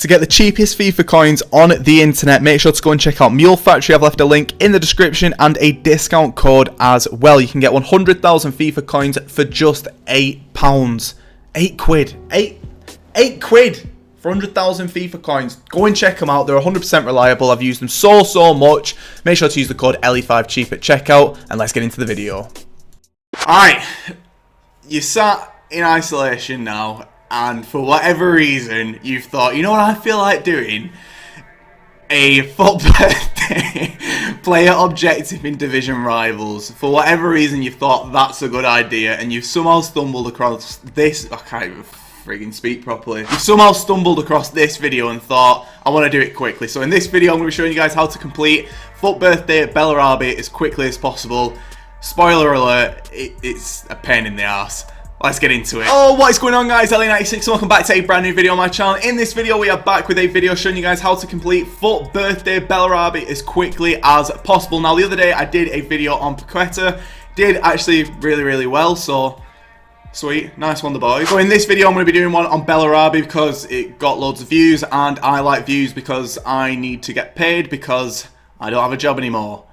To get the cheapest FIFA coins on the internet, make sure to go and check out Mule Factory. I've left a link in the description and a discount code as well. You can get 100,000 FIFA coins for just £8. 8 quid. 8 quid for 100,000 FIFA coins. Go and check them out. They're 100% reliable. I've used them so much. Make sure to use the code LE5CHEAP at checkout, and let's get into the video. Alright, you sat in isolation now, and for whatever reason, you've thought, you know what I feel like doing? A FUT birthday player objective in Division Rivals. For whatever reason, you've thought that's a good idea, and you've somehow stumbled across this. I can't even friggin' speak properly. You've somehow stumbled across this video and thought, I want to do it quickly. So in this video, I'm going to be showing you guys how to complete FUT birthday at Bellarabi as quickly as possible. Spoiler alert, it's a pain in the ass. Let's get into it. Oh, what is going on, guys? LE96 and welcome back to a brand new video on my channel. In this video, we are back with a video showing you guys how to complete FUT birthday Bellarabi as quickly as possible. Now, the other day, I did a video on Paqueta. Did actually really well, so sweet. Nice one, the boys. So in this video, I'm going to be doing one on Bellarabi because it got loads of views, and I like views because I need to get paid because I don't have a job anymore.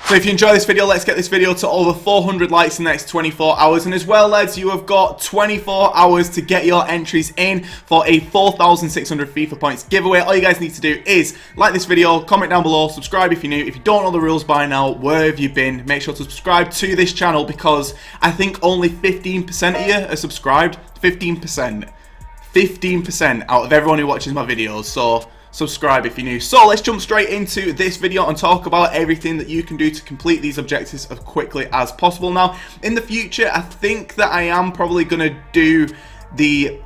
So if you enjoy this video, let's get this video to over 400 likes in the next 24 hours. And as well, lads, you have got 24 hours to get your entries in for a 4,600 FIFA points giveaway. All you guys need to do is like this video, comment down below, subscribe if you're new. If you don't know the rules by now, where have you been? Make sure to subscribe to this channel because I think only 15% of you are subscribed. 15%. 15% out of everyone who watches my videos. So subscribe if you're new. So let's jump straight into this video and talk about everything that you can do to complete these objectives as quickly as possible. Now, in the future, I think that I am probably going to do the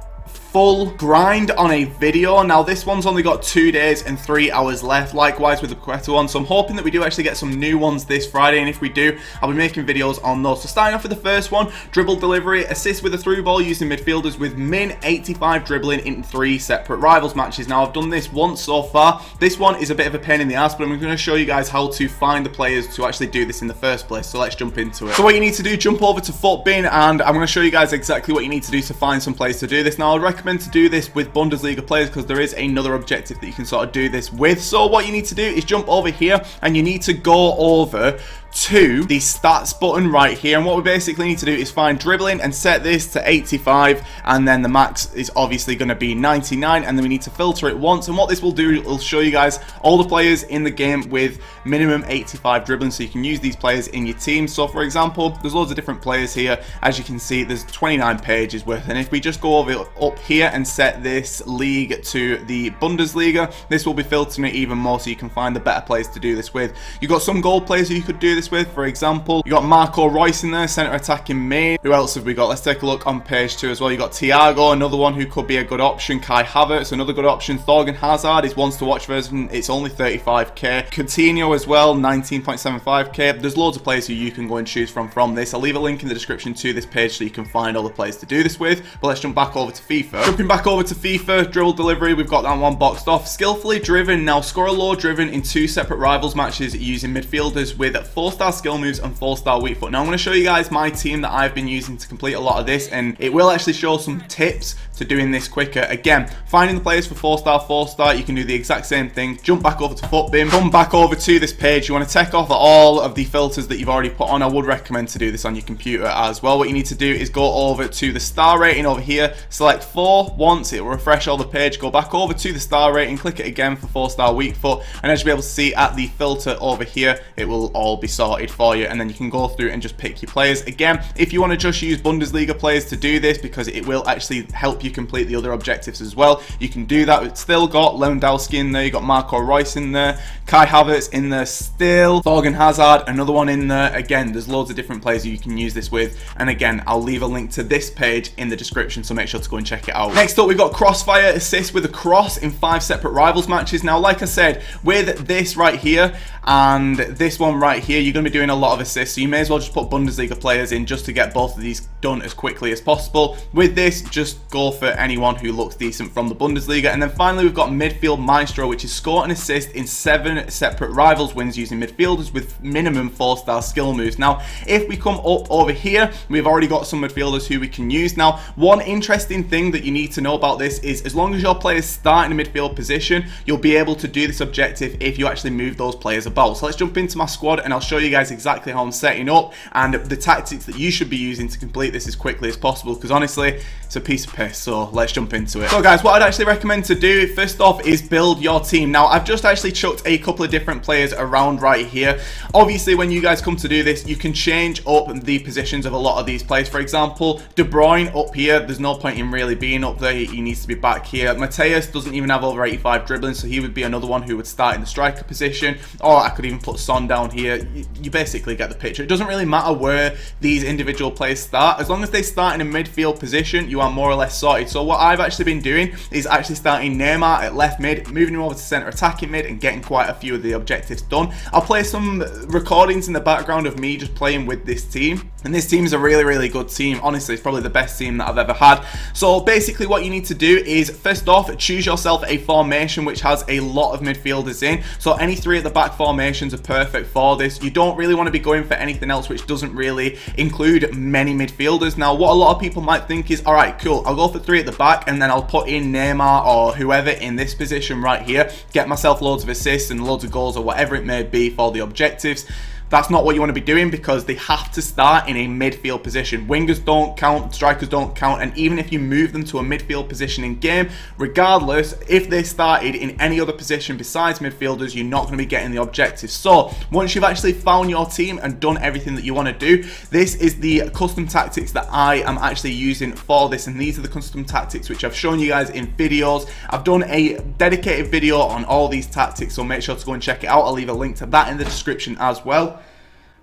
full grind on a video. Now, this one's only got 2 days and 3 hours left, likewise with the Paqueta one, so I'm hoping that we do actually get some new ones this Friday, and if we do, I'll be making videos on those. So starting off with the first one, dribble delivery, assist with a through ball using midfielders with min 85 dribbling in 3 separate rivals matches. Now, I've done this once so far. This one is a bit of a pain in the ass, but I'm going to show you guys how to find the players to actually do this in the first place, so let's jump into it. So what you need to do, jump over to FUTBin, and I'm going to show you guys exactly what you need to do to find some players to do this. Now, I'd recommend to do this with Bundesliga players because there is another objective that you can sort of do this with. So what you need to do is jump over here and you need to go over to the stats button right here, and what we basically need to do is find dribbling and set this to 85, and then the max is obviously going to be 99, and then we need to filter it once. And what this will do, it will show you guys all the players in the game with minimum 85 dribbling, so you can use these players in your team. So for example, there's loads of different players here. As you can see, there's 29 pages worth, and if we just go over up here and set this league to the Bundesliga, this will be filtering it even more so you can find the better players to do this with. You've got some gold players who you could do this with. For example, you got Marco Reus in there, centre attacking main. Who else have we got? Let's take a look on page 2 as well. You got Thiago, another one who could be a good option. Kai Havertz, another good option. Thorgan Hazard is ones to watch version. It's only 35k. Coutinho as well, 19.75k. There's loads of players who you can go and choose from this. I'll leave a link in the description to this page so you can find all the players to do this with. But let's jump back over to FIFA. Jumping back over to FIFA, dribble delivery, we've got that one boxed off. Skillfully driven, now score a low driven in 2 separate rivals matches using midfielders with 4-star skill moves and 4-star weak foot. Now I'm going to show you guys my team that I've been using to complete a lot of this, and it will actually show some tips to doing this quicker. Again, finding the players for 4-star, 4-star, you can do the exact same thing. Jump back over to FUTBin, come back over to this page. You want to take off all of the filters that you've already put on. I would recommend to do this on your computer as well. What you need to do is go over to the star rating over here, select 4 once, it will refresh all the page, go back over to the star rating, click it again for 4-star weak foot, and as you'll be able to see at the filter over here, it will all be sorted for you, and then you can go through and just pick your players. Again, if you want to just use Bundesliga players to do this, because it will actually help you complete the other objectives as well, you can do that. It's still got Lewandowski in there, you got Marco Reus in there, Kai Havertz in there still, Thorgan Hazard, another one in there. Again, there's loads of different players you can use this with, and again, I'll leave a link to this page in the description, so make sure to go and check it out. Next up, we've got Crossfire, assist with a cross in 5 separate rivals matches. Now, like I said, with this right here and this one right here, you're going to be doing a lot of assists, so you may as well just put Bundesliga players in just to get both of these done as quickly as possible. With this, just go for anyone who looks decent from the Bundesliga. And then finally, we've got midfield maestro, which is score and assist in 7 separate rivals wins using midfielders with minimum 4-star skill moves. Now, if we come up over here, we've already got some midfielders who we can use. Now, one interesting thing that you need to know about this is as long as your players start in a midfield position, you'll be able to do this objective if you actually move those players about. So let's jump into my squad and I'll show you guys exactly how I'm setting up and the tactics that you should be using to complete this as quickly as possible, because honestly, it's a piece of piss. So let's jump into it. So guys, what I'd actually recommend to do first off is build your team. Now, I've just actually chucked a couple of different players around right here. Obviously, when you guys come to do this, you can change up the positions of a lot of these players. For example, De Bruyne up here, there's no point in really being up there. He needs to be back here. Mateus doesn't even have over 85 dribbling, so he would be another one who would start in the striker position. Or I could even put Son down here. You basically get the picture. It doesn't really matter where these individual players start. As long as they start in a midfield position, you are more or less sorted. So what I've actually been doing is actually starting Neymar at left mid, moving him over to centre attacking mid and getting quite a few of the objectives done. I'll play some recordings in the background of me just playing with this team. And this team is a really, really good team. Honestly, it's probably the best team that I've ever had. So basically what you need to do is, first off, choose yourself a formation which has a lot of midfielders in. So any 3 at the back formations are perfect for this. You don't really want to be going for anything else which doesn't really include many midfielders. Now, what a lot of people might think is, all right, cool, I'll go for 3 at the back and then I'll put in Neymar or whoever in this position right here, get myself loads of assists and loads of goals or whatever it may be for the objectives. That's not what you want to be doing, because they have to start in a midfield position. Wingers don't count, strikers don't count, and even if you move them to a midfield position in game, regardless, if they started in any other position besides midfielders, you're not going to be getting the objectives. So once you've actually found your team and done everything that you want to do, this is the custom tactics that I am actually using for this, and these are the custom tactics which I've shown you guys in videos. I've done a dedicated video on all these tactics, so make sure to go and check it out. I'll leave a link to that in the description as well.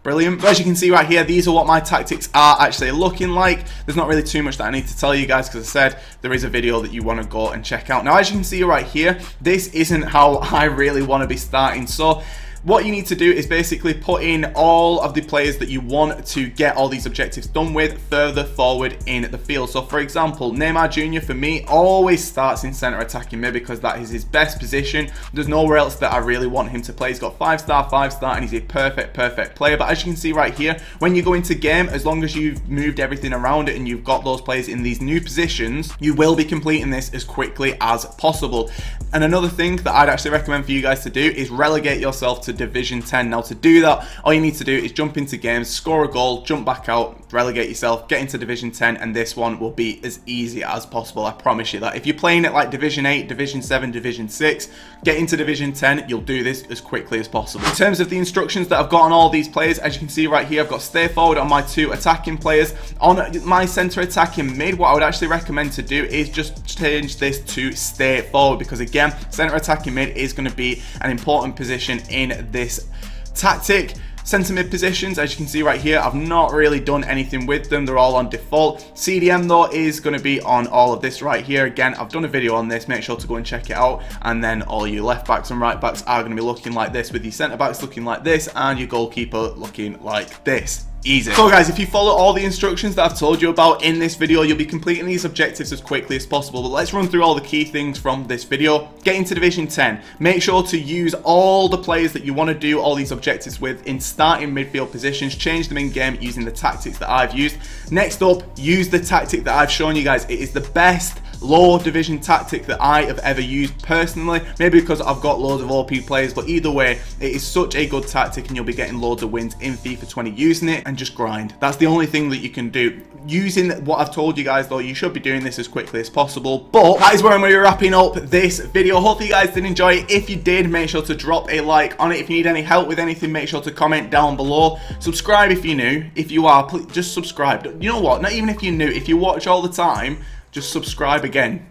Brilliant. So as you can see right here, these are what my tactics are actually looking like. There's not really too much that I need to tell you guys, because I said there is a video that you want to go and check out. Now, as you can see right here, this isn't how I really want to be starting. So what you need to do is basically put in all of the players that you want to get all these objectives done with further forward in the field. So for example, Neymar Jr. for me always starts in centre attacking mid, because that is his best position. There's nowhere else that I really want him to play. He's got 5-star, 5-star, and he's a perfect player. But as you can see right here, when you go into game, as long as you've moved everything around it and you've got those players in these new positions, you will be completing this as quickly as possible. And another thing that I'd actually recommend for you guys to do is relegate yourself to Division 10. Now, to do that, all you need to do is jump into games, score a goal, jump back out, relegate yourself, get into Division 10, and this one will be as easy as possible. I promise you that. If you're playing it like Division 8, Division 7, Division 6, get into Division 10, you'll do this as quickly as possible. In terms of the instructions that I've got on all these players, as you can see right here, I've got stay forward on my 2 attacking players. On my centre attacking mid, what I would actually recommend to do is just change this to stay forward, because again, centre attacking mid is going to be an important position in this tactic. Centre mid positions, as you can see right here, I've not really done anything with them. They're all on default. CDM though is going to be on all of this right here. Again, I've done a video on this. Make sure to go and check it out. And then all your left backs and right backs are going to be looking like this, with your centre backs looking like this and your goalkeeper looking like this. Easy. So guys, if you follow all the instructions that I've told you about in this video, you'll be completing these objectives as quickly as possible. But let's run through all the key things from this video. Get into Division 10. Make sure to use all the players that you want to do all these objectives with in starting midfield positions. Change them in game using the tactics that I've used. Next up, use the tactic that I've shown you guys. It is the best low division tactic that I have ever used personally. Maybe because I've got loads of OP players, but either way, it is such a good tactic and you'll be getting loads of wins in FIFA 20 using it, and just grind. That's the only thing that you can do. Using what I've told you guys though, you should be doing this as quickly as possible. But that is where I'm going to be wrapping up this video. Hopefully you guys did enjoy it. If you did, make sure to drop a like on it. If you need any help with anything, make sure to comment down below. Subscribe if you're new. If you are, please just subscribe. You know what? Not even if you're new. If you watch all the time, just subscribe again,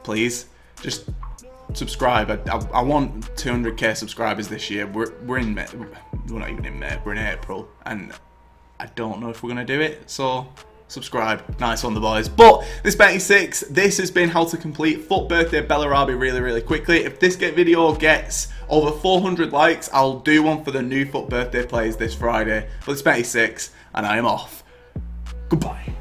please. Just subscribe. I want 200k subscribers this year. We're in May. We're not even in May. We're in April, and I don't know if we're gonna do it. So subscribe. Nice on the boys. But this 26, this has been how to complete FUT birthday Bellarabi really quickly. If this video gets over 400 likes, I'll do one for the new FUT birthday players this Friday. But it's 26, and I am off. Goodbye.